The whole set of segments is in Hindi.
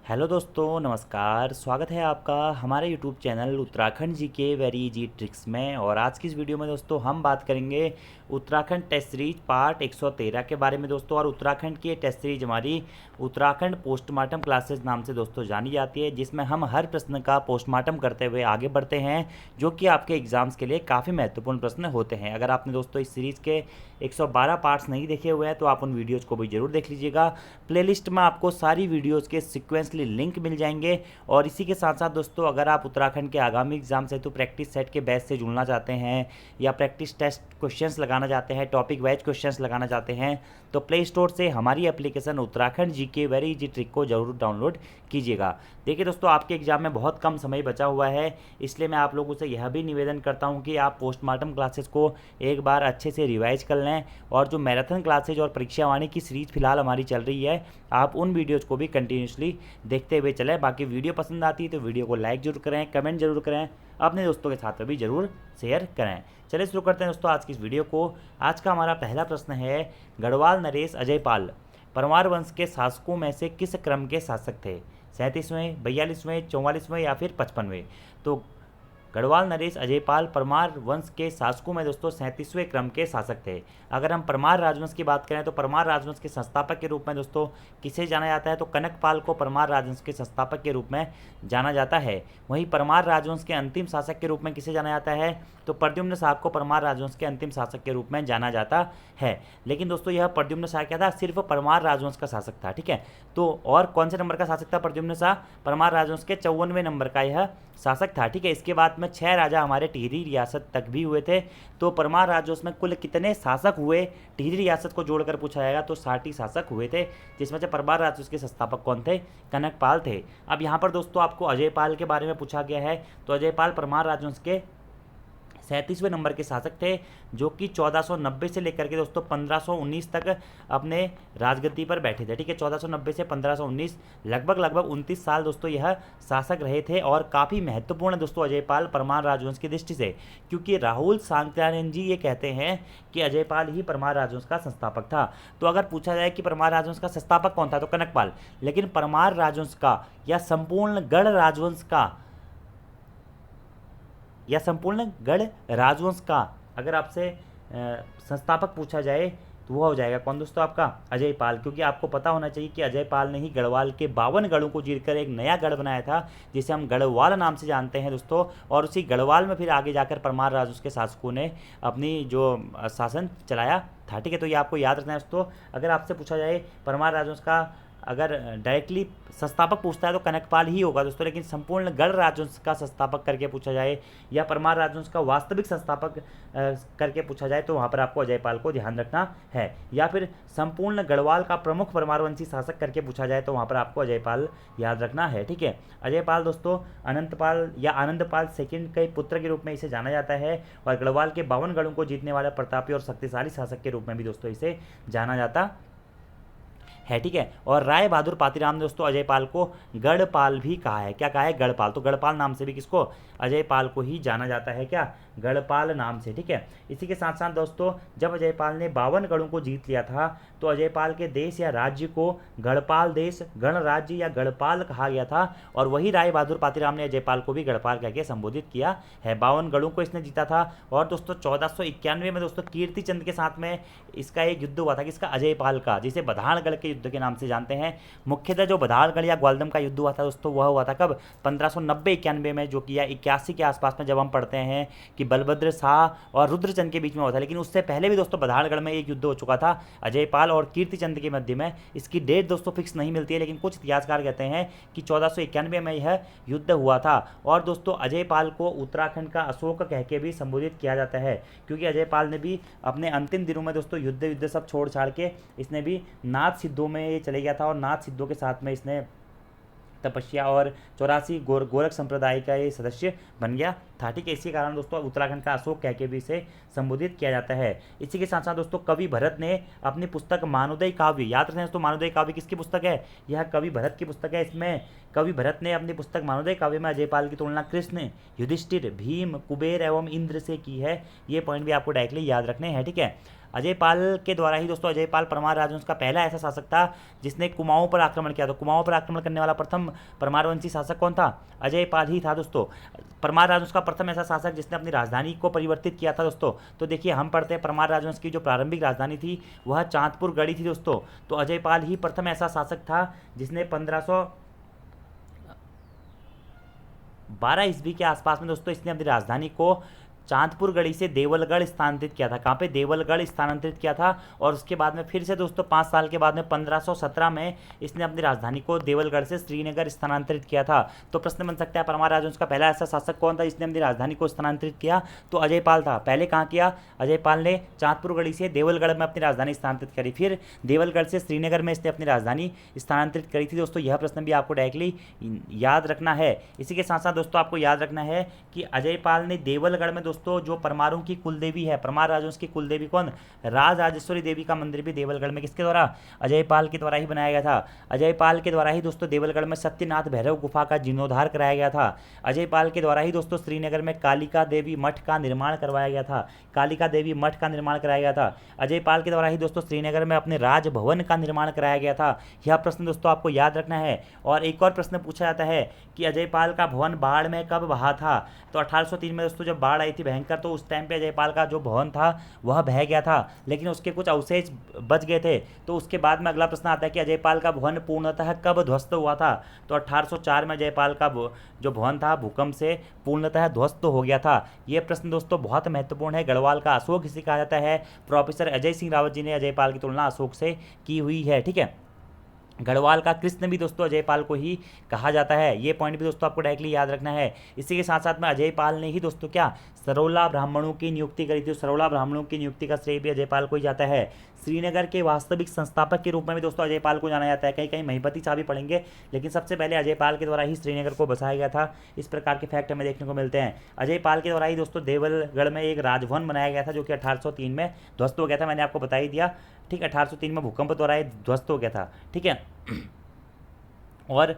हेलो दोस्तों, नमस्कार। स्वागत है आपका हमारे यूट्यूब चैनल उत्तराखंड जी के वेरी इजी ट्रिक्स में। और आज की इस वीडियो में दोस्तों हम बात करेंगे उत्तराखंड टेस्ट सीरीज पार्ट 113 के बारे में दोस्तों। और उत्तराखंड की ये टेस्ट सीरीज हमारी उत्तराखंड पोस्टमार्टम क्लासेस नाम से दोस्तों जानी जाती है, जिसमें हम हर प्रश्न का पोस्टमार्टम करते हुए आगे बढ़ते हैं, जो कि आपके एग्जाम्स के लिए काफ़ी महत्वपूर्ण प्रश्न होते हैं। अगर आपने दोस्तों इस सीरीज़ के 112 पार्ट्स नहीं देखे हुए हैं तो आप उन वीडियोज़ को भी ज़रूर देख लीजिएगा। प्लेलिस्ट में आपको सारी वीडियोज़ के सिक्वेंसली लिंक मिल जाएंगे। और इसी के साथ साथ दोस्तों, अगर आप उत्तराखंड के आगामी एग्जाम से तो प्रैक्टिस सेट के बैच से जुड़ना चाहते हैं या प्रैक्टिस टेस्ट क्वेश्चंस लगाना चाहते हैं, टॉपिक वाइज क्वेश्चंस लगाना चाहते हैं, तो प्ले स्टोर से हमारी application Uttarakhand GK very easy trick को जरूर डाउनलोड कीजिएगा। देखिए दोस्तों, आपके एग्जाम में बहुत कम समय बचा हुआ है, इसलिए मैं आप लोगों से यह भी निवेदन करता हूं कि आप पोस्टमार्टम क्लासेस को एक बार अच्छे से रिवाइज कर लें। और जो मैराथन क्लासेज और परीक्षा वाणी की सीरीज फिलहाल हमारी चल रही है, आप उन वीडियोज़ को भी कंटिन्यूसली देखते हुए चलें। बाकी वीडियो पसंद आती है तो वीडियो को लाइक जरूर करें, कमेंट जरूर करें, अपने दोस्तों के साथ भी जरूर शेयर करें। चलिए शुरू करते हैं दोस्तों आज की इस वीडियो को। आज का हमारा पहला प्रश्न है, गढ़वाल नरेश अजयपाल परमार वंश के शासकों में से किस क्रम के शासक थे? 37वें, 42वें, 44वें या फिर 55वें? तो गढ़वाल नरेश अजयपाल परमार वंश के शासकों में दोस्तों 37वें क्रम के शासक थे। अगर हम परमार राजवंश की बात करें तो परमार राजवंश के संस्थापक के रूप में दोस्तों किसे जाना जाता है? तो कनकपाल को परमार राजवंश के संस्थापक के रूप में जाना जाता है। वहीं परमार राजवंश के अंतिम शासक के रूप में किसे जाना जाता है? तो प्रद्युम्न शाह को परमार राजवंश के अंतिम शासक के रूप में जाना जाता है। लेकिन दोस्तों यह प्रद्युम्न शाह क्या था? सिर्फ परमार राजवंश का शासक था, ठीक है। तो और कौन से नंबर का शासक था प्रद्युम्न शाह? परमार राजवंश के 54वें नंबर का यह शासक था, ठीक है। इसके बाद में 6 राजा हमारे टिहरी रियासत तक भी हुए थे। तो परमार राजवंश में कुल कितने शासक हुए? टिहरी रियासत को जोड़कर पूछा जाएगा तो 60 शासक हुए थे, जिसमें से परमार राजवंश के संस्थापक कौन थे? कनकपाल थे। अब यहाँ पर दोस्तों आपको अजयपाल के बारे में पूछा गया है। तो अजयपाल परमार राजवंश के 37वें नंबर के शासक थे, जो कि 1490 से लेकर के दोस्तों 1519 तक अपने राजगद्दी पर बैठे थे, ठीक है। 1490 से 1519 लगभग 29 साल दोस्तों यह शासक रहे थे। और काफ़ी महत्वपूर्ण दोस्तों अजयपाल परमार राजवंश की दृष्टि से, क्योंकि राहुल सांकृत्यायन जी ये कहते हैं कि अजयपाल ही परमार राजवंश का संस्थापक था। तो अगर पूछा जाए कि परमार राजवंश का संस्थापक कौन था, तो कनकपाल। लेकिन परमार राजवंश का या संपूर्ण गढ़ राजवंश का या संपूर्ण गढ़ राजवंश का अगर आपसे संस्थापक पूछा जाए तो वह हो जाएगा कौन दोस्तों? आपका अजयपाल। क्योंकि आपको पता होना चाहिए कि अजयपाल ने ही गढ़वाल के 52 गढ़ों को जीतकर एक नया गढ़ बनाया था, जिसे हम गढ़वाल नाम से जानते हैं दोस्तों। और उसी गढ़वाल में फिर आगे जाकर परमार राजवंश के शासकों ने अपनी जो शासन चलाया था, ठीक है। तो ये आपको याद रखना है दोस्तों। अगर आपसे पूछा जाए परमार राजवंश का अगर डायरेक्टली संस्थापक पूछता है तो कनकपाल ही होगा दोस्तों। लेकिन संपूर्ण गढ़ राजवंश का संस्थापक करके पूछा जाए या परमार राजवंश का वास्तविक संस्थापक करके पूछा जाए तो वहाँ पर आपको अजयपाल को ध्यान रखना है। या फिर संपूर्ण गढ़वाल का प्रमुख परमारवंशी शासक करके पूछा जाए तो वहाँ पर आपको अजयपाल याद रखना है, ठीक है। अजयपाल दोस्तों अनंतपाल या आनंदपाल सेकंड के पुत्र के रूप में इसे जाना जाता है। और गढ़वाल के 52 गढ़ों को जीतने वाला प्रतापी और शक्तिशाली शासक के रूप में भी दोस्तों इसे जाना जाता है, ठीक है। और राय बहादुर पातीराम ने दोस्तों अजयपाल को गढ़पाल भी कहा है। क्या कहा है? गढ़पाल। तो गढ़पाल नाम से भी किसको? अजयपाल को ही जाना जाता है, क्या? गढ़पाल नाम से, ठीक है। इसी के साथ साथ दोस्तों जब अजयपाल ने 52 गढ़ों को जीत लिया था तो अजयपाल के देश या राज्य को गढ़पाल देश, गणराज्य या गढ़पाल कहा गया था। और वही राय बहादुर पातीराम ने अजयपाल को भी गढ़पाल कह के संबोधित किया है। 52 गढ़ों को इसने जीता था। और दोस्तों 1491 में दोस्तों कीर्ति चंद के साथ में इसका एक युद्ध हुआ था, किसका? अजयपाल का, जिसे बधानगढ़ के युद्ध के नाम से जानते हैं। मुख्यतः जो बधानगढ़ या ग्वालदम का युद्ध हुआ था दोस्तों वह हुआ था कब? 1590-91 में, जो कि या 81 के आसपास में, जब हम पढ़ते हैं कि बलभद्र शाह और रुद्रचंद के बीच में हुआ था। लेकिन उससे पहले भी दोस्तों बधानगढ़ में एक युद्ध हो चुका था अजयपाल और कीर्तिचंद के मध्य में। इसकी डेट दोस्तों फिक्स नहीं मिलती है, लेकिन कुछ इतिहासकार कहते हैं कि 1491 में यह युद्ध हुआ था। और दोस्तों अजयपाल को उत्तराखंड का अशोक कह के भी संबोधित किया जाता है, क्योंकि अजयपाल ने भी अपने अंतिम दिनों में दोस्तों युद्ध सब छोड़ छाड़ के इसने भी नाथ सिद्धों में चले गया था। और नाथ सिद्धों के साथ में इसने तपस्या और 84 गोरख संप्रदाय का ये सदस्य बन गया था, ठीक है। इसी कारण दोस्तों उत्तराखंड का अशोक कह के भी इसे संबोधित किया जाता है। इसी के साथ साथ दोस्तों कवि भरत ने अपनी पुस्तक मानोदय काव्य, याद रखना दोस्तों मानोदय काव्य किसकी पुस्तक है? यह कवि भरत की पुस्तक है। इसमें कवि भरत ने अपनी पुस्तक मानोदय काव्य में अजयपाल की तुलना कृष्ण, युधिष्ठिर, भीम, कुबेर एवं इंद्र से की है। ये पॉइंट भी आपको डायरेक्टली याद रखने हैं, ठीक है। अजय पाल के द्वारा ही दोस्तों, अजय पाल परमार राजवंश का पहला ऐसा शासक था जिसने कुमाऊं पर आक्रमण किया। तो कुमाऊं पर आक्रमण करने वाला प्रथम परमारवंशी शासक कौन था? अजय पाल ही था दोस्तों। परमार राजवंश का प्रथम ऐसा शासक जिसने अपनी राजधानी को परिवर्तित किया था दोस्तों। तो देखिए हम पढ़ते हैं परमार राजवंश की जो प्रारंभिक राजधानी थी वह चांदपुर गढ़ी थी दोस्तों। तो अजय पाल ही प्रथम ऐसा शासक था जिसने 1512 ईस्वी के आसपास में दोस्तों इसने अपनी राजधानी को चांदपुर गढ़ी से देवलगढ़ स्थानांतरित किया था। कहाँ पे? देवलगढ़ स्थानांतरित किया था। और उसके बाद में फिर से दोस्तों 5 साल के बाद में 1517 में इसने अपनी राजधानी को देवलगढ़ से श्रीनगर स्थानांतरित किया था। तो प्रश्न बन सकता है परमार राजवंश का पहला ऐसा शासक कौन था जिसने अपनी राजधानी को स्थानांतरित किया? तो अजय पाल था। पहले कहाँ किया? अजय पाल ने चांदपुर गढ़ी से देवलगढ़ में अपनी राजधानी स्थानांतरित करी, फिर देवलगढ़ से श्रीनगर में इसने अपनी राजधानी स्थानांतरित करी थी दोस्तों। यह प्रश्न भी आपको डायरेक्टली याद रखना है। इसी के साथ साथ दोस्तों आपको याद रखना है कि अजय पाल ने देवलगढ़ में दोस्तों जो परमारों की कुलदेवी है, परमार राजवंश की कुलदेवी कौन? राज राजेश्वरी देवी का मंदिर भी देवलगढ़ में किसके द्वारा? अजय पाल के द्वारा ही बनाया गया था। अजय पाल के द्वारा ही दोस्तों देवलगढ़ में सत्यनाथ भैरव गुफा का जीर्णोद्धार कराया गया था। अजय पाल के द्वारा ही दोस्तों श्रीनगर में कालिका देवी मठ का निर्माण करवाया गया था। कालिका देवी मठ का निर्माण कराया गया था। अजय पाल के द्वारा ही दोस्तों श्रीनगर में अपने राजभवन का निर्माण कराया गया था। यह प्रश्न दोस्तों आपको याद रखना है। और एक और प्रश्न पूछा जाता है कि अजय पाल का भवन बाढ़ में कब बहा था? तो 1803 में दोस्तों जब बाढ़ आई थी भयंकर, तो उस टाइम पे अजय पाल का जो भवन था वह बह गया था, लेकिन उसके कुछ अवशेष बच गए थे। तो उसके बाद में अगला प्रश्न आता है कि अजय पाल का भवन पूर्णतः कब ध्वस्त हुआ था? तो 1804 में अजय पाल का जो भवन था भूकंप से पूर्णतः ध्वस्त हो गया था। यह प्रश्न दोस्तों बहुत महत्वपूर्ण है। गढ़वाल का अशोक इसे कहा जाता है। प्रोफेसर अजय सिंह रावत जी ने अजय पाल की तुलना अशोक से की हुई है। ठीक है, गढ़वाल का कृष्ण भी दोस्तों अजय पाल को ही कहा जाता है। ये पॉइंट भी दोस्तों आपको डायरेक्टली याद रखना है। इसी के साथ साथ में अजय पाल ने ही दोस्तों क्या सरोला ब्राह्मणों की नियुक्ति करी थी। सरोला ब्राह्मणों की नियुक्ति का श्रेय भी अजय पाल को ही जाता है। श्रीनगर के वास्तविक संस्थापक के रूप में भी दोस्तों अजय पाल को जाना जाता है। कहीं कहीं महिपति शाह भी पढ़ेंगे, लेकिन सबसे पहले अजय पाल के द्वारा ही श्रीनगर को बसाया गया था। इस प्रकार के फैक्ट हमें देखने को मिलते हैं। अजय पाल के द्वारा ही दोस्तों देवलगढ़ में एक राजभवन बनाया गया था जो कि 1803 में ध्वस्त हो गया था। मैंने आपको बता ही दिया। ठीक है, 1803 में भूकंप द्वारा ध्वस्त हो गया था। ठीक है, और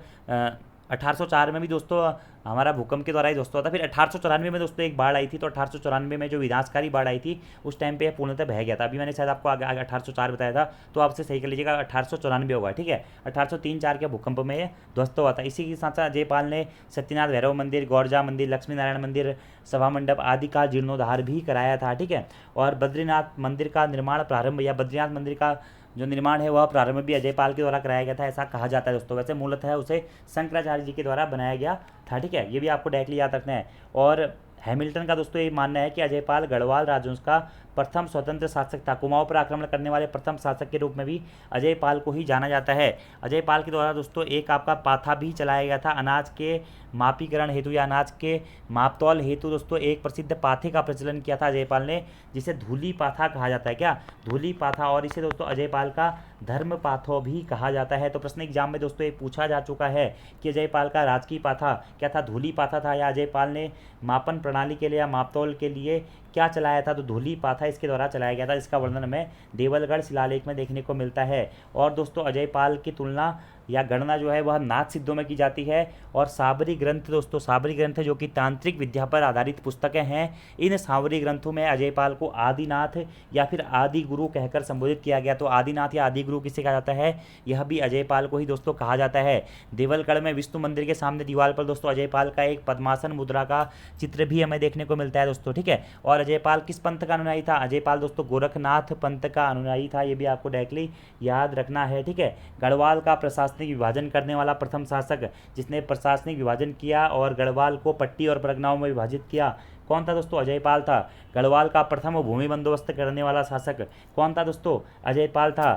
1804 में भी दोस्तों हमारा भूकंप के द्वारा ही ध्वस्त हुआ था। फिर 1894 में दोस्तों एक बाढ़ आई थी। तो 1894 में जो विनाशकारी बाढ़ आई थी उस टाइम पे पूर्णतः बह गया था। अभी मैंने शायद आपको आगे 1804 बताया था, तो आपसे सही कर लीजिएगा 1894 होगा। ठीक है, 1803-4 के भूकंप में ध्वस्त हुआ था। इसी के साथ साथ अजय पाल ने सत्यनाथ भैरव मंदिर, गौरजा मंदिर, लक्ष्मी नारायण मंदिर, सभा मंडप आदि का जीर्णोद्धार भी कराया था। ठीक है, और बद्रीनाथ मंदिर का निर्माण प्रारंभ या बद्रीनाथ मंदिर का जो निर्माण है वह प्रारंभ भी अजय पाल के द्वारा कराया गया था, ऐसा कहा जाता है दोस्तों। वैसे मूलतः उसे शंकराचार्य जी के द्वारा बनाया गया था। ठीक है, ये भी आपको डायरेक्टली याद रखना है। और हैमिल्टन का दोस्तों ये मानना है कि अजय पाल गढ़वाल राजवंश का प्रथम स्वतंत्र शासक था। कुमाऊं पर आक्रमण करने वाले प्रथम शासक के रूप में भी अजय पाल को ही जाना जाता है। अजय पाल के द्वारा दोस्तों एक आपका पाथा भी चलाया गया था। अनाज के मापीकरण हेतु या अनाज के मापतौल हेतु दोस्तों एक प्रसिद्ध पाथे का प्रचलन किया था अजय पाल ने, जिसे धूली पाथा कहा जाता है। क्या? धूली पाथा। और इसे दोस्तों अजय पाल का धर्म पाथो भी कहा जाता है। तो प्रश्न एग्जाम में दोस्तों ये पूछा जा चुका है कि अजय पाल का राजकीय पाथा क्या था? धूली पाथा था। या अजय पाल ने मापन प्रणाली के लिए या मापतौल के लिए क्या चलाया था? तो धूली पाथा इसके द्वारा चलाया गया था। इसका वर्णन हमें देवलगढ़ शिलालेख में देखने को मिलता है। और दोस्तों अजय पाल की तुलना या गणना जो है वह नाथ सिद्धों में की जाती है। और साबरी ग्रंथ दोस्तों, साबरी ग्रंथ जो कि तांत्रिक विद्या पर आधारित पुस्तकें हैं, इन साबरी ग्रंथों में अजय पाल को आदिनाथ या फिर आदि गुरु कहकर संबोधित किया गया। तो आदिनाथ या आदि गुरु किसे कहा जाता है? यह भी अजय पाल को ही दोस्तों कहा जाता है। देवलगढ़ में विष्णु मंदिर के सामने दीवार पर दोस्तों अजय पाल का एक पद्मासन मुद्रा का चित्र भी हमें देखने को मिलता है दोस्तों। ठीक है, और अजय पाल किस पंथ का अनुयायी था? अजय पाल दोस्तों गोरखनाथ पंथ का अनुयायी था। ये भी आपको डायरेक्टली याद रखना है। ठीक है, गढ़वाल का प्रशासनिक विभाजन करने वाला प्रथम शासक जिसने प्रशासनिक विभाजन किया और गढ़वाल को पट्टी और परगनाओं में विभाजित किया, कौन था दोस्तों? अजय पाल था। गढ़वाल का प्रथम भूमि बंदोबस्त करने वाला शासक कौन था दोस्तों? अजय पाल था।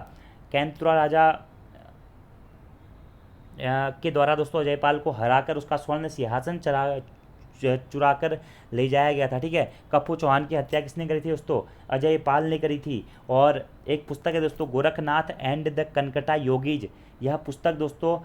कैंतुरा राजा के द्वारा दोस्तों अजय पाल को हराकर उसका स्वर्ण सिंहासन चुरा कर ले जाया गया था। ठीक है, कप्पू चौहान की हत्या किसने करी थी दोस्तों? अजय पाल ने करी थी। और एक पुस्तक है दोस्तों Gorakhnath and the Kanakata yogis. यह पुस्तक दोस्तों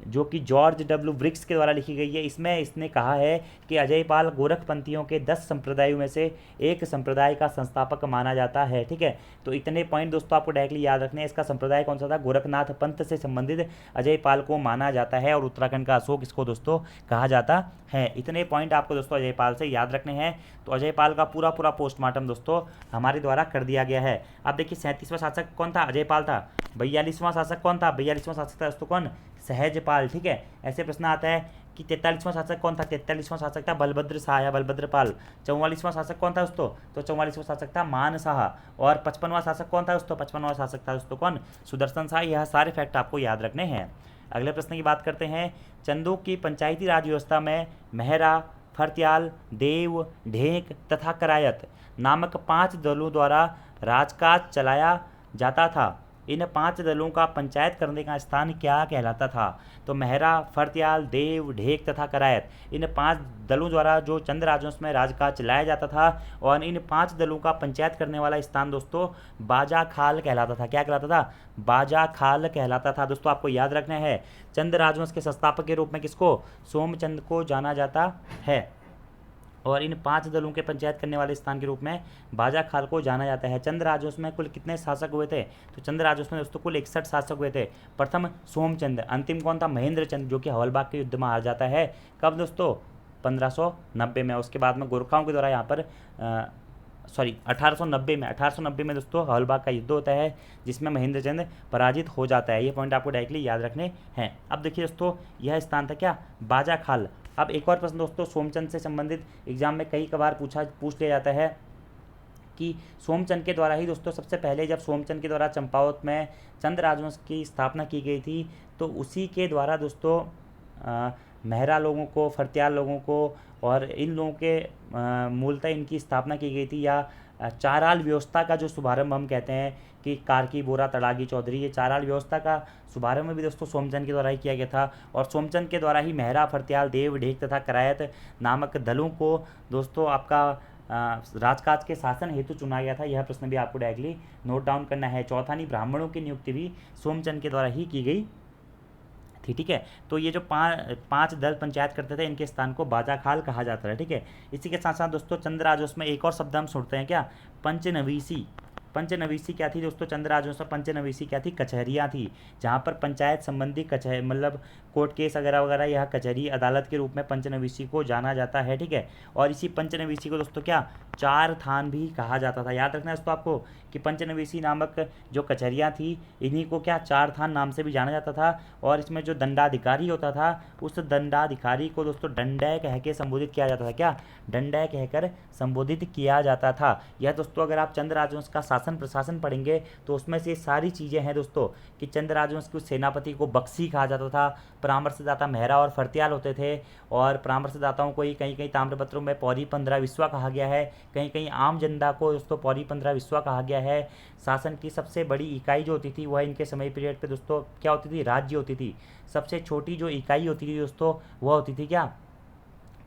जो कि जॉर्ज डब्ल्यू ब्रिक्स के द्वारा लिखी गई है। इसमें इसने कहा है कि अजयपाल गोरखपंथियों के 10 संप्रदायों में से एक संप्रदाय का संस्थापक माना जाता है। ठीक है, तो इतने पॉइंट दोस्तों आपको डायरेक्टली याद रखने हैं। इसका संप्रदाय कौन सा था? गोरखनाथ पंथ से संबंधित अजयपाल को माना जाता है, और उत्तराखंड का अशोक इसको दोस्तों कहा जाता है। इतने पॉइंट आपको दोस्तों अजयपाल से याद रखने हैं। तो अजयपाल का पूरा पूरा पोस्टमार्टम दोस्तों हमारे द्वारा कर दिया गया है। अब देखिए 37वां शासक कौन था? अजयपाल था। 42वां शासक कौन था? 42वां शासक था दोस्तों कौन? सहजपाल। ठीक है, ऐसे प्रश्न आता है कि 43वां शासक कौन था? 43वां शासक था बलभद्र शाह या बलभद्रपाल। 44वां शासक कौन था दोस्तों? तो 44वां शासक था मान शाह। और 55वां शासक कौन था दोस्तों? 55वां शासक था दोस्तों कौन? सुदर्शन शाह। यह सारे फैक्ट आपको याद रखने हैं। अगले प्रश्न की बात करते हैं। चंदू की पंचायती राज व्यवस्था में मेहरा, फरत्याल, देव, ढेक तथा करायत नामक 5 दलों द्वारा राजकाज चलाया जाता था। इन 5 दलों का पंचायत करने का स्थान क्या कहलाता था? तो मेहरा, फरत्याल, देव, ढेक तथा करायत, इन 5 दलों द्वारा जो चंद राजवंश में राजकाज चलाया जाता था, और इन 5 दलों का पंचायत करने वाला स्थान दोस्तों बाजा खाल कहलाता था। क्या कहलाता था? बाजा खाल कहलाता था। दोस्तों आपको याद रखना है, चंद राजवंश के संस्थापक के रूप में किसको? सोमचंद को जाना जाता है, और इन 5 दलों के पंचायत करने वाले स्थान के रूप में बाजा खाल को जाना जाता है। चंद राजवंश में कुल कितने शासक हुए थे? तो चंद राजवंश में दोस्तों कुल 61 शासक हुए थे। प्रथम सोमचंद, अंतिम कौन था? महेंद्र चंद, जो कि हवलबाग के युद्ध में हार जाता है। कब दोस्तों? 1590 में। उसके बाद में गोरखाओं के द्वारा यहाँ पर 1890 में दोस्तों हवलबाग का युद्ध होता है, जिसमें महेंद्र चंद पराजित हो जाता है। ये पॉइंट आपको डायरेक्टली याद रखने हैं। अब देखिए दोस्तों, यह स्थान था क्या? बाजा खाल। अब एक और प्रश्न दोस्तों सोमचंद से संबंधित एग्जाम में कई बार पूछ लिया जाता है कि सोमचंद के द्वारा ही दोस्तों सबसे पहले, जब सोमचंद के द्वारा चंपावत में चंद राजवंश की स्थापना की गई थी, तो उसी के द्वारा दोस्तों मेहरा लोगों को, फरत्याल लोगों को और इन लोगों के मूलतः इनकी स्थापना की गई थी, या चाराल व्यवस्था का जो शुभारंभ हम कहते हैं कि कार्की, बोरा, तड़ागी, चौधरी, ये चाराल व्यवस्था का शुभारंभ भी दोस्तों सोमचंद के द्वारा ही किया गया था। और सोमचंद के द्वारा ही मेहरा, फरत्याल, देव, ढेक तथा करायत नामक दलों को दोस्तों आपका राजकाज के शासन हेतु चुना गया था। यह प्रश्न भी आपको डायरेक्टली नोट डाउन करना है। चौथानी ब्राह्मणों की नियुक्ति भी सोमचंद के द्वारा ही की गई थी। ठीक है, तो ये जो पांच दल पंचायत करते थे, इनके स्थान को बाजाखाल कहा जाता है। ठीक है, इसी के साथ साथ दोस्तों चंद राजवंश में एक और शब्द हम सुनते हैं क्या? पंचनवीसी। पंचनवीसी क्या थी दोस्तों? चंद राजवंश में पंचनवीसी क्या थी? कचहरियाँ थी, जहाँ पर पंचायत संबंधी मतलब कोर्ट केस वगैरह वगैरह, यह कचहरी अदालत के रूप में पंचनवीसी को जाना जाता है। ठीक है, और इसी पंचनवीसी को दोस्तों क्या? चार थान भी कहा जाता था। याद रखना है दोस्तों आपको कि पंचनवीसी नामक जो कचहरियाँ थी, इन्हीं को क्या? चार थान नाम से भी जाना जाता था। और इसमें जो दंडाधिकारी होता था, उस दंडाधिकारी को दोस्तों दंडय कह के संबोधित किया जाता था। क्या? दंडय कहकर संबोधित किया जाता था। यह दोस्तों अगर आप चंद राजवंश का शासन प्रशासन पढ़ेंगे तो उसमें से सारी चीज़ें हैं दोस्तों, कि चंद राजवंश के सेनापति को बख्शी कहा जाता था, परामर्शदाता मेहरा और फरत्याल होते थे, और परामर्शदाताओं को ही कहीं कहीं ताम्रपत्रों में पौरी 15 विश्वा कहा गया है, कहीं कहीं आम जनता को दोस्तों पौरी 15 विश्वा कहा गया है। शासन की सबसे बड़ी इकाई जो होती थी वह इनके समय पीरियड पे दोस्तों क्या होती थी? राज्य होती थी। सबसे छोटी जो इकाई होती थी दोस्तों वह होती थी क्या?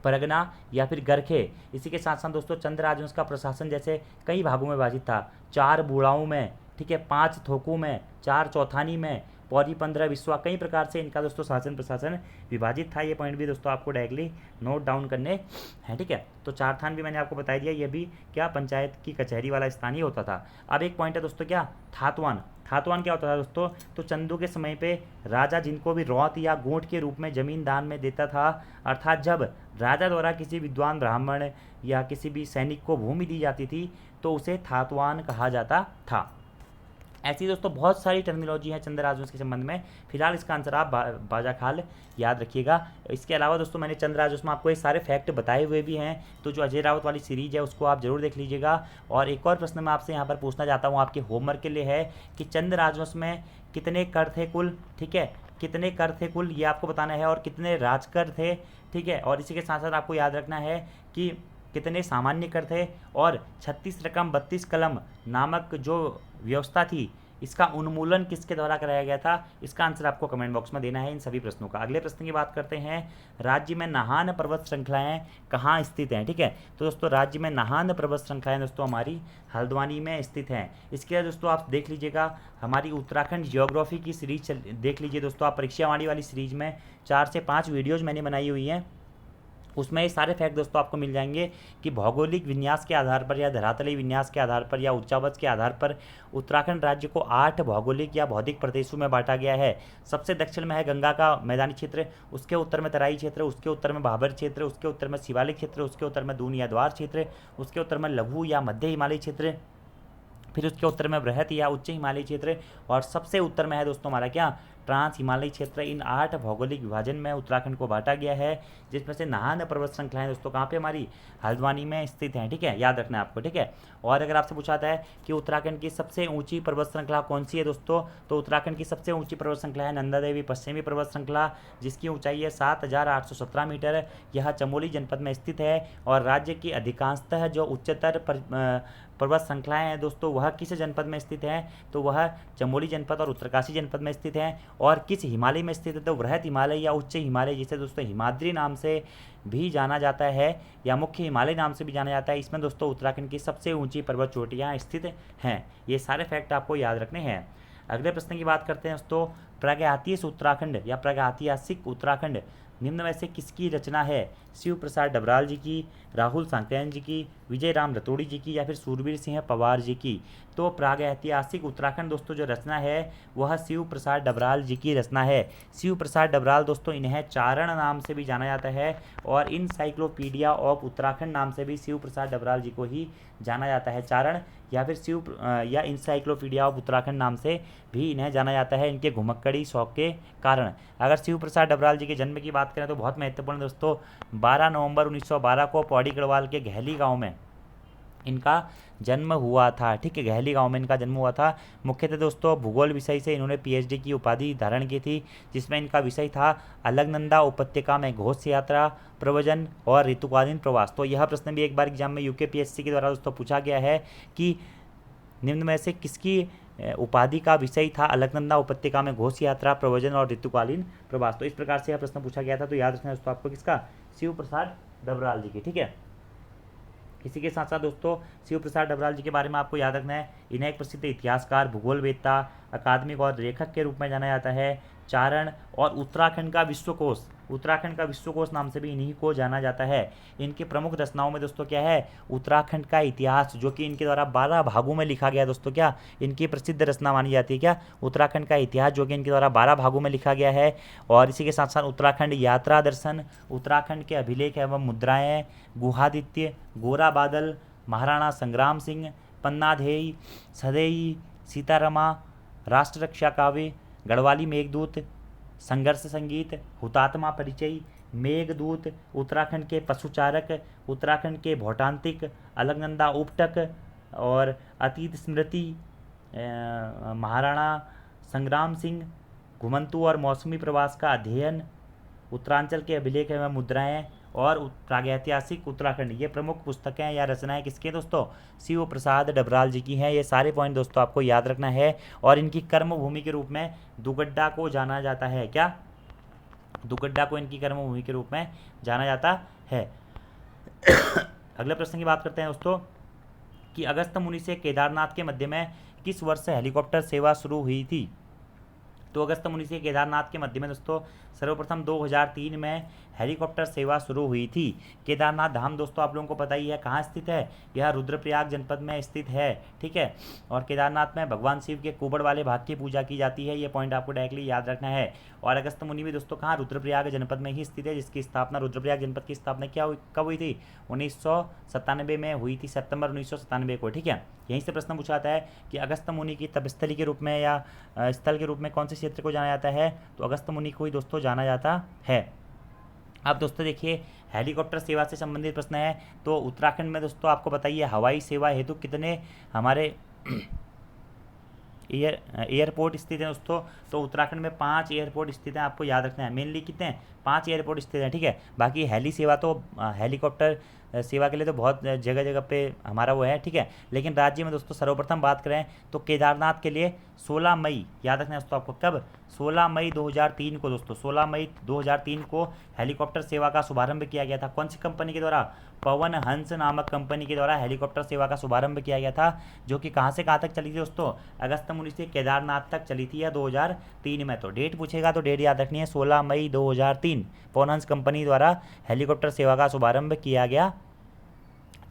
परगना या फिर गरखे। इसी के साथ साथ दोस्तों चंद राजवंश का प्रशासन जैसे कई भागों में विभाजित था। 4 बूढ़ाओं में, ठीक है, 5 थोकों में, 4 चौथानी में, पौरी 15 विश्वा, कई प्रकार से इनका दोस्तों शासन प्रशासन विभाजित था। ये पॉइंट भी दोस्तों आपको डायरेक्टली नोट डाउन करने हैं। ठीक है, तो 4 थान भी मैंने आपको बता दिया, ये भी क्या? पंचायत की कचहरी वाला स्थान ही होता था। अब एक पॉइंट है दोस्तों क्या? थातवान। थातवान क्या होता था दोस्तों? तो चंदू के समय पे राजा जिनको भी रौत या गोंठ के रूप में जमीन दान में देता था, अर्थात जब राजा द्वारा किसी विद्वान ब्राह्मण या किसी भी सैनिक को भूमि दी जाती थी तो उसे थातवान कहा जाता था। ऐसी दोस्तों बहुत सारी टर्मिनोलॉजी है चंद राजवंश के संबंध में। फिलहाल इसका आंसर आप बाजाखाल याद रखिएगा। इसके अलावा दोस्तों मैंने चंद राजवंश में आपको ये सारे फैक्ट बताए हुए भी हैं, तो जो अजय रावत वाली सीरीज है उसको आप जरूर देख लीजिएगा। और एक और प्रश्न मैं आपसे यहाँ पर पूछना चाहता हूँ, आपके होमवर्क के लिए है कि चंद राजवंश में कितने कर थे कुल? ठीक है, कितने कर थे कुल ये आपको बताना है, और कितने राजकर थे। ठीक है, और इसी के साथ साथ आपको याद रखना है कि कितने सामान्य कर थे, और 36 रकम 32 कलम नामक जो व्यवस्था थी इसका उन्मूलन किसके द्वारा कराया गया था? इसका आंसर आपको कमेंट बॉक्स में देना है इन सभी प्रश्नों का। अगले प्रश्न की बात करते हैं, राज्य में नाहान पर्वत श्रृंखलाएं कहाँ स्थित हैं? ठीक है, तो दोस्तों राज्य में नाहान पर्वत श्रृंखलाएं दोस्तों हमारी हल्द्वानी में स्थित हैं। इसके बाद दोस्तों आप देख लीजिएगा हमारी उत्तराखंड जियोग्राफी की सीरीज देख लीजिए दोस्तों आप, परीक्षावाणी वाली सीरीज में 4 से 5 वीडियोज़ मैंने बनाई हुई हैं, उसमें ये सारे फैक्ट दोस्तों आपको मिल जाएंगे कि भौगोलिक विन्यास के आधार पर या धरातलीय विन्यास के आधार पर या उच्चावच के आधार पर उत्तराखंड राज्य को 8 भौगोलिक या भौतिक प्रदेशों में बांटा गया है। सबसे दक्षिण में है गंगा का मैदानी क्षेत्र, उसके उत्तर में तराई क्षेत्र, उसके उत्तर में भाबर क्षेत्र, उसके उत्तर में शिवालिक क्षेत्र, उसके उत्तर में दून या द्वार क्षेत्र, उसके उत्तर में लघु या मध्य हिमालय क्षेत्र, फिर उसके उत्तर में बृहत या उच्च हिमालय क्षेत्र, और सबसे उत्तर में है दोस्तों हमारा क्या? ट्रांस हिमालयी क्षेत्र। इन 8 भौगोलिक विभाजन में उत्तराखंड को बांटा गया है, जिसमें से नाहान पर्वत श्रृंखलाएं दोस्तों कहाँ पे हमारी हल्द्वानी में स्थित हैं। ठीक है, याद रखना है आपको। ठीक है, और अगर आपसे पूछा जाता है कि उत्तराखंड की सबसे ऊंची पर्वत श्रृंखला कौन सी है दोस्तों, तो उत्तराखंड की सबसे ऊंची पर्वत श्रृंखला है नंदा देवी पश्चिमी पर्वत श्रृंखला, जिसकी ऊंचाई है 7,817 मीटर। यह चमोली जनपद में स्थित है, और राज्य की अधिकांशतः जो उच्चतर पर्वत श्रृंखलाएं हैं दोस्तों वह किस जनपद में स्थित हैं, तो वह चमोली जनपद और उत्तरकाशी जनपद में स्थित हैं। और किस हिमालय में स्थित है, तो बृहत हिमालय या उच्च हिमालय, जिसे दोस्तों हिमाद्री नाम से भी जाना जाता है या मुख्य हिमालय नाम से भी जाना जाता है। इसमें दोस्तों उत्तराखंड की सबसे ऊंची पर्वत चोटियाँ स्थित हैं। ये सारे फैक्ट आपको याद रखने हैं। अगले प्रश्न की बात करते हैं दोस्तों, प्रागैतिहासिक उत्तराखंड या प्रागैतिहासिक उत्तराखंड निम्न में से किसकी रचना है? शिव प्रसाद डबराल जी की, राहुल सांकरैन जी की, विजय राम रतोड़ी जी की, या फिर सूरबीर सिंह पवार जी की? तो प्रागैतिहासिक उत्तराखंड दोस्तों जो रचना है वह शिव प्रसाद डबराल जी की रचना है। शिव प्रसाद डबराल दोस्तों इन्हें चारण नाम से भी जाना जाता है, और इनसाइक्लोपीडिया ऑफ उत्तराखंड नाम से भी शिव प्रसाद डबराल जी को ही जाना जाता है। चारण या फिर या इंसाइक्लोपीडिया ऑफ उत्तराखंड नाम से भी इन्हें जाना जाता है इनके घुमक्कड़ी शौक के कारण। अगर शिव प्रसाद डबराल जी के जन्म की बात करें तो बहुत महत्वपूर्ण दोस्तों, 12 नवंबर 1912 को पौड़ी गढ़वाल के गहली गांव में इनका जन्म हुआ था। ठीक है, गहली गांव में इनका जन्म हुआ था। मुख्यतः दोस्तों भूगोल विषय से इन्होंने पीएचडी की उपाधि धारण की थी, जिसमें इनका विषय था अलकनंदा उपत्यका में घोष यात्रा, प्रव्रजन और ऋतुकालीन प्रवास। तो यह प्रश्न भी एक बार एग्जाम में यूकेपीएससी के द्वारा दोस्तों पूछा गया है कि निम्न में से किसकी उपाधि का विषय था अलकनंदा उपत्यका में घोष यात्रा, प्रव्रजन और ऋतुकालीन प्रवास। तो इस प्रकार से यह प्रश्न पूछा गया था। तो याद रखना दोस्तों आपको किसका? शिव प्रसाद डबराल जी की। ठीक है, इसी के साथ साथ दोस्तों शिव प्रसाद डबराल जी के बारे में आपको याद रखना है, इन्हें एक प्रसिद्ध इतिहासकार, भूगोलवेत्ता, अकादमिक और लेखक के रूप में जाना जाता है। चारण और उत्तराखंड का विश्वकोश, उत्तराखंड का विश्वकोश नाम से भी इन्हीं को जाना जाता है। इनके प्रमुख रचनाओं में दोस्तों क्या है? उत्तराखंड का इतिहास, जो कि इनके द्वारा 12 भागों में लिखा गया दोस्तों। क्या इनकी प्रसिद्ध रचना मानी जाती है? क्या उत्तराखंड का इतिहास, जो कि इनके द्वारा 12 भागों में लिखा गया है। और इसी के साथ साथ उत्तराखंड यात्रा दर्शन, उत्तराखंड के अभिलेख एवं मुद्राएं, गुहादित्य, गोरा बादल, महाराणा संग्राम सिंह, पन्नाधेई, सदैई, सीतारमा, राष्ट्र रक्षा काव्य, गढ़वाली मेघदूत, संघर्ष संगीत, हुतात्मा परिचय, मेघदूत, उत्तराखंड के पशुचारक, उत्तराखंड के भौटांतिक, अलकनंदा उपटक और अतीत स्मृति, महाराणा संग्राम सिंह, घुमंतू और मौसमी प्रवास का अध्ययन, उत्तरांचल के अभिलेख एवं मुद्राएं और प्रागैतिहासिक उत्तराखंड, ये प्रमुख पुस्तकें या रचनाएं किसके दोस्तों? शिव प्रसाद डबराल जी की हैं। ये सारे पॉइंट दोस्तों आपको याद रखना है। और इनकी कर्मभूमि के रूप में दुगड्डा को जाना जाता है। क्या? दुगड्डा को इनकी कर्मभूमि के रूप में जाना जाता है। अगले प्रश्न की बात करते हैं दोस्तों कि अगस्त मुनि से केदारनाथ के मध्य में किस वर्ष से हेलीकॉप्टर सेवा शुरू हुई थी? तो अगस्त मुनि से केदारनाथ के मध्य में दोस्तों सर्वप्रथम 2003 में हेलीकॉप्टर सेवा शुरू हुई थी। केदारनाथ धाम दोस्तों आप लोगों को पता ही है कहाँ स्थित है, यह रुद्रप्रयाग जनपद में स्थित है। ठीक है, और केदारनाथ में भगवान शिव के कुबड़ वाले भाग की पूजा की जाती है। ये पॉइंट आपको डायरेक्टली याद रखना है। और अगस्त मुनि भी दोस्तों कहाँ? रुद्रप्रयाग जनपद में ही स्थित है, जिसकी स्थापना, रुद्रप्रयाग जनपद की स्थापना कब हुई थी? 1997 में हुई थी, सितंबर 1997 को। ठीक है, यहीं से प्रश्न पूछा जाता है कि अगस्त मुनि की तपस्थली के रूप में या स्थल के रूप में कौन से क्षेत्र को जाना जाता है? तो अगस्त मुनि को ही दोस्तों जाना जाता है। अब दोस्तों देखिए हेलीकॉप्टर सेवा से संबंधित प्रश्न है। तो उत्तराखंड में दोस्तों आपको बताइए हवाई सेवा हेतु कितने हमारे एयरपोर्ट स्थित हैं दोस्तों। तो उत्तराखंड में 5 एयरपोर्ट स्थित हैं, आपको याद रखना है। मेनली कितने हैं? 5 एयरपोर्ट स्थित हैं, ठीक है। बाकी हेली सेवा तो हेलीकॉप्टर सेवा के लिए तो बहुत जगह जगह पे हमारा वो है, ठीक है। लेकिन राज्य में दोस्तों सर्वप्रथम बात करें तो केदारनाथ के लिए 16 मई, याद रखना है दोस्तों आपको, कब? 16 मई 2003 को दोस्तों, 16 मई 2003 को हेलीकॉप्टर सेवा का शुभारंभ किया गया था। कौन सी कंपनी के द्वारा? पवन हंस नामक कंपनी के द्वारा हेलीकॉप्टर सेवा का शुभारंभ किया गया था, जो कि कहाँ से कहाँ तक चली थी दोस्तों? अगस्त मुनि से केदारनाथ तक चली थी, या 2003 में। तो डेट पूछेगा तो डेट याद रखनी है, 16 मई 2003 पवन हंस कंपनी द्वारा हेलीकॉप्टर सेवा का शुभारंभ किया गया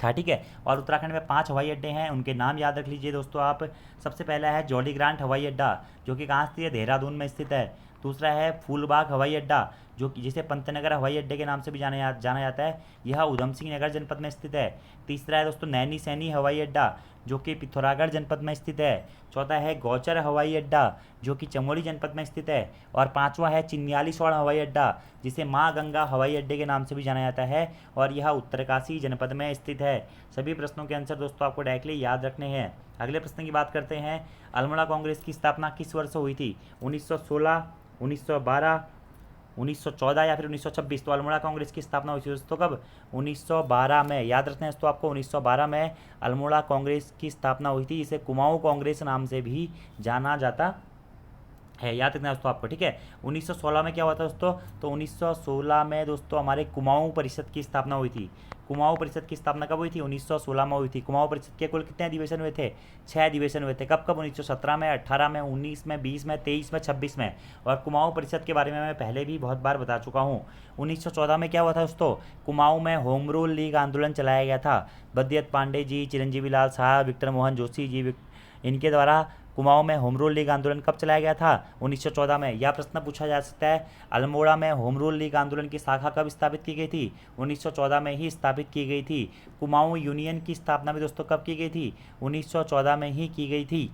था, ठीक है। और उत्तराखंड में 5 हवाई अड्डे हैं, उनके नाम याद रख लीजिए दोस्तों आप। सबसे पहला है जॉली ग्रांट हवाई अड्डा, जो कि कहाँ स्थित है? देहरादून में स्थित है। दूसरा है फूलबाग हवाई अड्डा, जो कि जिसे पंतनगर हवाई अड्डे के नाम से भी जाना जाता है, यह उधम सिंह नगर जनपद में स्थित है। तीसरा है दोस्तों नैनी सैनी हवाई अड्डा, जो कि पिथौरागढ़ जनपद में स्थित है। चौथा है गौचर हवाई अड्डा, जो कि चमोली जनपद में स्थित है। और पांचवा है चिन्यालीसौड़ हवाई अड्डा, जिसे माँ गंगा हवाई अड्डे के नाम से भी जाना जाता है, और यह उत्तरकाशी जनपद में स्थित है। सभी प्रश्नों के आंसर दोस्तों आपको डायरेक्टली याद रखने हैं। अगले प्रश्न की बात करते हैं, अल्मोड़ा कांग्रेस की स्थापना किस वर्ष हुई थी? 1916, 1912, 1914 या फिर 1926? तो अल्मोड़ा कांग्रेस की स्थापना हुई थी दोस्तों कब? 1912 में। याद रखते हैं दोस्तों आपको, 1912 में अल्मोड़ा कांग्रेस की स्थापना हुई थी। इसे कुमाऊं कांग्रेस नाम से भी जाना जाता है, याद रखना दोस्तों आपको, ठीक है। 1916 में क्या हुआ था दोस्तों? तो 1916 में दोस्तों हमारे कुमाऊं परिषद की स्थापना हुई थी। कुमाऊं परिषद की स्थापना कब हुई थी? 1916 में हुई थी। कुमाऊं परिषद के कुल कितने अधिवेशन हुए थे? 6 अधिवेशन हुए थे। कब कब? 1917 में, 18 में, 19 में, 20 में, 23 में, 26 में। और कुमाऊं परिषद के बारे में मैं पहले भी बहुत बार बता चुका हूँ। 1914 में क्या हुआ था दोस्तों? कुमाऊं में होम रूल लीग आंदोलन चलाया गया था। बद्रियत पांडे जी, चिरंजीवी लाल साहब, विक्टर मोहन जोशी जी, इनके द्वारा कुमाऊं में होम रूल लीग आंदोलन कब चलाया गया था? 1914 में। यह प्रश्न पूछा जा सकता है, अल्मोड़ा में होम रूल लीग आंदोलन की शाखा कब स्थापित की गई थी? 1914 में ही स्थापित की गई थी। कुमाऊं यूनियन की स्थापना भी दोस्तों कब की गई थी? 1914 में ही की गई थी।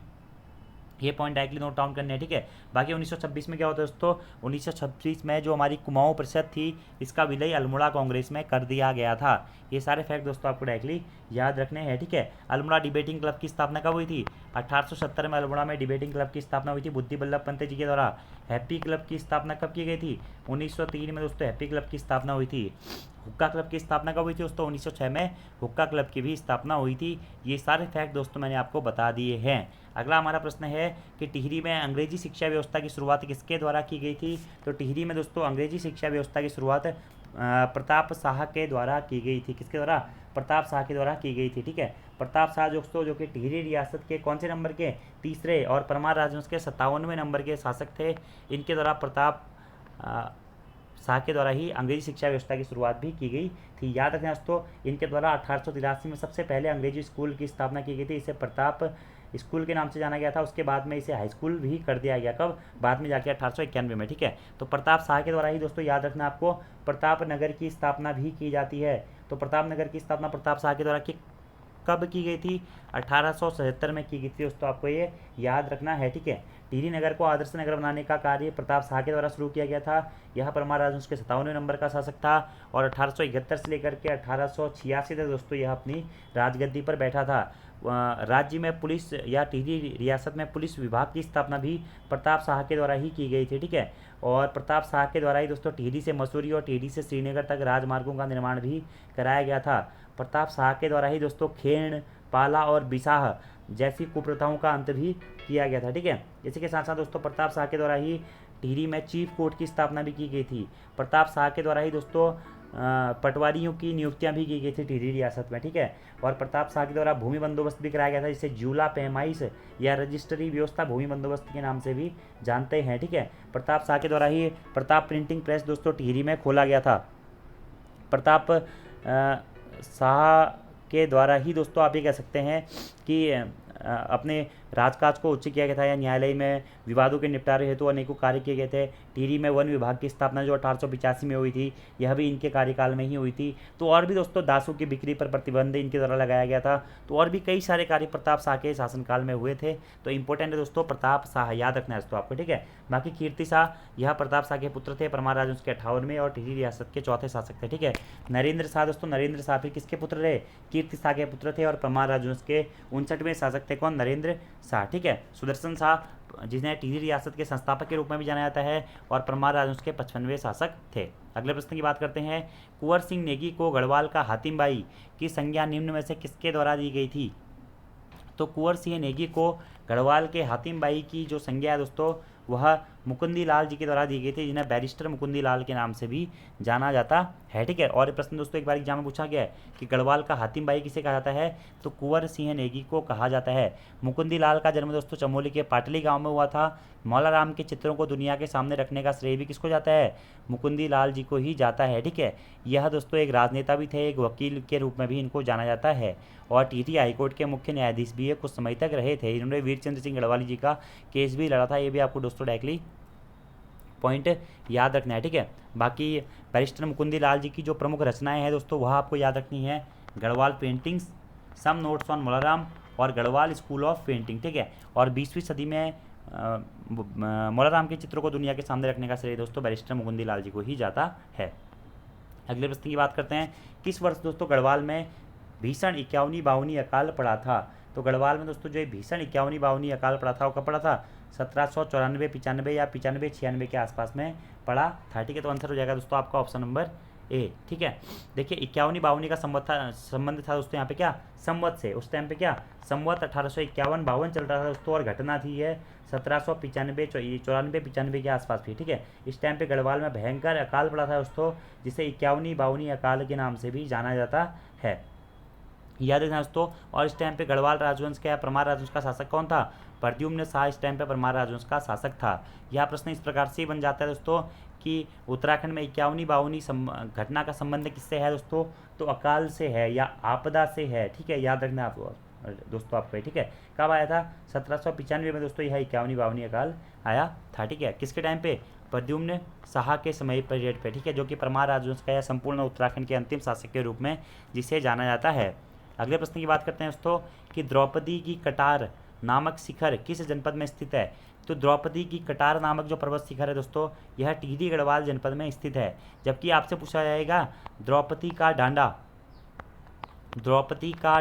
ये पॉइंट डायरेक्टली नोट डाउन करने हैं, ठीक है। बाकी 1926 में क्या होता है दोस्तों? 1926 में जो हमारी कुमाऊं परिषद थी, इसका विलय अल्मोड़ा कांग्रेस में कर दिया गया था। ये सारे फैक्ट दोस्तों आपको डायरेक्टली याद रखने हैं, ठीक है। अल्मोड़ा डिबेटिंग क्लब की स्थापना कब हुई थी? 1870 में अल्मोड़ा में डिबेटिंग क्लब की स्थापना हुई थी बुद्धि बल्लभ पंत जी के द्वारा। हैप्पी क्लब की स्थापना कब की गई थी? 1903 में दोस्तों हैप्पी क्लब की स्थापना हुई थी। हुक्का क्लब की स्थापना कब हुई थी दोस्तों? 1906 में हुक्का क्लब की भी स्थापना हुई थी। ये सारे फैक्ट दोस्तों मैंने आपको बता दिए हैं। अगला हमारा प्रश्न है कि टिहरी में अंग्रेजी शिक्षा व्यवस्था की शुरुआत किसके द्वारा की गई थी? तो टिहरी में दोस्तों अंग्रेजी शिक्षा व्यवस्था की शुरुआत प्रताप शाह के द्वारा की गई थी। किसके द्वारा? प्रताप शाह के द्वारा की गई थी, ठीक है। प्रताप शाह दोस्तों जो कि टिहरी रियासत के कौन से नंबर के? तीसरे, और परमार राजवंश के 57वें नंबर के शासक थे। इनके द्वारा प्रताप शाह के द्वारा ही अंग्रेजी शिक्षा व्यवस्था की शुरुआत भी की गई थी। याद रखें दोस्तों, इनके द्वारा 1883 में सबसे पहले अंग्रेजी स्कूल की स्थापना की गई थी। इसे प्रताप स्कूल के नाम से जाना गया था। उसके बाद में इसे हाई स्कूल भी कर दिया गया। कब? बाद में जाके 1891 में, ठीक है। तो प्रताप शाह के द्वारा ही दोस्तों याद रखना आपको प्रताप नगर की स्थापना भी की जाती है। तो प्रताप नगर की स्थापना प्रताप शाह के द्वारा कब की गई थी? 1877 में की गई थी दोस्तों, आपको ये याद रखना है, ठीक है। टिहरी नगर को आदर्श नगर बनाने का कार्य प्रताप शाह के द्वारा शुरू किया गया था। यह परमार राजवंश के 57वें नंबर का शासक था, और 1871 से लेकर के 1886 तक दोस्तों यह अपनी राजगद्दी पर बैठा था। राज्य में पुलिस या टिहरी रियासत में पुलिस विभाग की स्थापना भी प्रताप शाह के द्वारा ही की गई थी, ठीक है। और प्रताप शाह के द्वारा ही दोस्तों टिहरी से मसूरी और टिहरी से श्रीनगर तक राजमार्गों का निर्माण भी कराया गया था। प्रताप शाह के द्वारा ही दोस्तों खेण, पाला और बिसाह जैसी कुप्रथाओं का अंत भी किया गया था, ठीक है। इसी के साथ साथ दोस्तों प्रताप शाह के द्वारा ही टिहरी में चीफ कोर्ट की स्थापना भी की गई थी। प्रताप शाह के द्वारा ही दोस्तों पटवारियों की नियुक्तियां भी की गई थी टिहरी रियासत में, ठीक है। और प्रताप शाह के द्वारा भूमि बंदोबस्त भी कराया गया था, जिसे जूला पैमाइश या रजिस्ट्री व्यवस्था भूमि बंदोबस्त के नाम से भी जानते हैं, ठीक है। प्रताप शाह के द्वारा ही प्रताप प्रिंटिंग प्रेस दोस्तों टिहरी में खोला गया था। प्रताप शाह के द्वारा ही दोस्तों आप ये कह सकते हैं कि अपने राजकाज को उच्च किया गया था, या न्यायालय में विवादों के निपटारे हेतु अनेकों कार्य किए गए थे। टिहरी में वन विभाग की स्थापना जो 1885 में हुई थी, यह भी इनके कार्यकाल में ही हुई थी। तो और भी दोस्तों दासों की बिक्री पर प्रतिबंध इनके द्वारा लगाया गया था। तो और भी कई सारे कार्य प्रताप शाह के शासनकाल में हुए थे। तो इंपॉर्टेंट है दोस्तों प्रताप शाह, याद रखना है दोस्तों आपको, ठीक है। बाकी कीर्ति शाह यह प्रताप शाह के पुत्र थे, परमार राजवंश के 58वें और टिहरी रियासत के चौथे शासक थे, ठीक है। नरेंद्र शाह दोस्तों, नरेंद्र शाह फिर किसके पुत्र रहे? कीर्ति शाह के पुत्र थे और परमार राजवंश के 59वें शासक थे। कौन? नरेंद्र शाह, ठीक है। सुदर्शन शाह जिन्हें टिहरी रियासत के संस्थापक के रूप में भी जाना जाता है और परमार राजवंश के 55वें शासक थे। अगले प्रश्न की बात करते हैं। कुंवर सिंह नेगी को गढ़वाल का हातिम बाई की संज्ञा निम्न में से किसके द्वारा दी गई थी? तो कुंवर सिंह नेगी को गढ़वाल के हातिम बाई की जो संज्ञा है दोस्तों वह मुकुंदी लाल जी के द्वारा दी गई थी, जिन्हें बैरिस्टर मुकुंदी लाल के नाम से भी जाना जाता है, ठीक है। और ये प्रश्न दोस्तों एक बार एग्जाम में पूछा गया है कि गढ़वाल का हातिम बाई किसे कहा जाता है? तो कुंवर सिंह नेगी को कहा जाता है। मुकुंदी लाल का जन्म दोस्तों चमोली के पाटली गांव में हुआ था। मौला राम के चित्रों को दुनिया के सामने रखने का श्रेय भी किसको जाता है? मुकुंदी लाल जी को ही जाता है, ठीक है। यह दोस्तों एक राजनेता भी थे, एक वकील के रूप में भी इनको जाना जाता है और टिहरी हाईकोर्ट के मुख्य न्यायाधीश भी कुछ समय तक रहे थे। इन्होंने वीरचंद्र सिंह गढ़वाली जी का केस भी लड़ा था, ये भी आपको दोस्तों डायरेक्टली पॉइंट याद रखना है, ठीक है। बाकी बैरिस्टर मुकुंदी लाल जी की जो प्रमुख रचनाएं हैं दोस्तों वह आपको याद रखनी है। Garhwal paintings, some notes on Molaram और गढ़वाल स्कूल ऑफ पेंटिंग, ठीक है। और 20वीं सदी में मौलाराम के चित्रों को दुनिया के सामने रखने का श्रेय दोस्तों बैरिस्टर मुकुंदी लाल जी को ही जाता है। अगले प्रश्न की बात करते हैं। किस वर्ष दोस्तों गढ़वाल में भीषण 51-52 अकाल पड़ा था? तो गढ़वाल में दोस्तों जो ये भीषण 51-52 अकाल पड़ा था वो कब पड़ा था? 1794-95 या 95-96 के आसपास में पड़ा था, ठीक है। तो आंसर हो जाएगा दोस्तों आपका ऑप्शन नंबर ए, ठीक है। देखिए 51-52 का संबंध था दोस्तों यहाँ पे क्या? संवत से। उस टाइम पे क्या संवत 1851-52 चल रहा था दोस्तों और घटना थी है 1795-94-95 के आसपास थी, ठीक है। इस टाइम पे गढ़वाल में भयंकर अकाल पड़ा था दोस्तों, जिसे 51-52 अकाल के नाम से भी जाना जाता है, याद रखना दोस्तों। और इस टाइम पे गढ़वाल राजवंश का या परमार राजवंश का शासक कौन था? प्रद्युम्न शाह इस टाइम पे परमार राजवंश का शासक था। यह प्रश्न इस प्रकार से बन जाता है दोस्तों कि उत्तराखंड में 51-52 घटना का संबंध किससे है दोस्तों? तो अकाल से है या आपदा से है, ठीक है। याद रखना आपको दोस्तों आपको, ठीक है। कब आया था? 1795 में दोस्तों यह 51-52 अकाल आया था, ठीक है। किसके टाइम पे? प्रद्युम्न शाह के समय पीरियड पे, ठीक है, जो कि परमार राजवंश का या संपूर्ण उत्तराखंड के अंतिम शासक के रूप में जिसे जाना जाता है। अगले प्रश्न की बात करते हैं दोस्तों कि द्रौपदी की कटार नामक शिखर किस जनपद में स्थित है? तो द्रौपदी की कटार नामक जो पर्वत शिखर है दोस्तों यह टिहरी गढ़वाल जनपद में स्थित है। जबकि आपसे पूछा जाएगा द्रौपदी का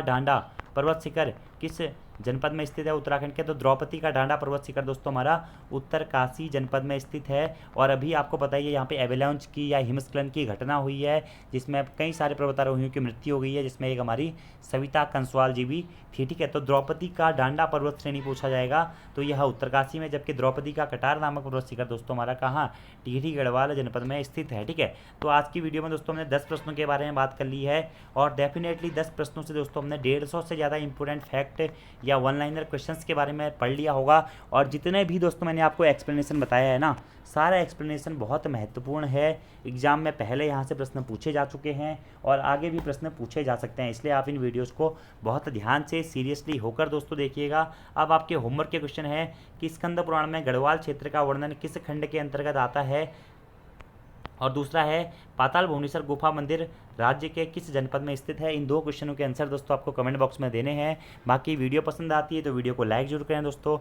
डांडा पर्वत शिखर किस जनपद में स्थित है उत्तराखंड के? तो द्रौपदी का डांडा पर्वत शिखर दोस्तों हमारा उत्तरकाशी जनपद में स्थित है। और अभी आपको पता ही है यहाँ पे एवेलांच की या हिमस्खलन की घटना हुई है, जिसमें कई सारे पर्वतारोहियों की मृत्यु हो गई है, जिसमें एक हमारी सविता कंसवाल जी भी थी, ठीक है। तो द्रौपदी का डांडा पर्वत श्रेणी पूछा जाएगा तो यह उत्तरकाशी में, जबकि द्रौपदी का कटार नामक पर्वत शिखर दोस्तों हमारा कहाँ? टिहरी गढ़वाल जनपद में स्थित है, ठीक है। तो आज की वीडियो में दोस्तों हमने 10 प्रश्नों के बारे में बात कर ली है और डेफिनेटली 10 प्रश्नों से दोस्तों हमने 150 से ज़्यादा इंपॉर्टेंट फैक्ट या वन लाइनर क्वेश्चंस के बारे में पढ़ लिया होगा। और जितने भी दोस्तों मैंने आपको एक्सप्लेनेशन बताया है ना, सारा एक्सप्लेनेशन बहुत महत्वपूर्ण है। एग्जाम में पहले यहाँ से प्रश्न पूछे जा चुके हैं और आगे भी प्रश्न पूछे जा सकते हैं, इसलिए आप इन वीडियोस को बहुत ध्यान से सीरियसली होकर दोस्तों देखिएगा। अब आपके होमवर्क के क्वेश्चन है कि स्कंद पुराण में गढ़वाल क्षेत्र का वर्णन किस खंड के अंतर्गत आता है? और दूसरा है पाताल भुवनेश्वर गुफा मंदिर राज्य के किस जनपद में स्थित है? इन दो क्वेश्चनों के आंसर दोस्तों आपको कमेंट बॉक्स में देने हैं। बाकी वीडियो पसंद आती है तो वीडियो को लाइक जरूर करें दोस्तों,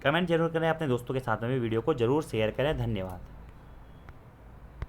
कमेंट जरूर करें, अपने दोस्तों के साथ में भी वीडियो को जरूर शेयर करें। धन्यवाद।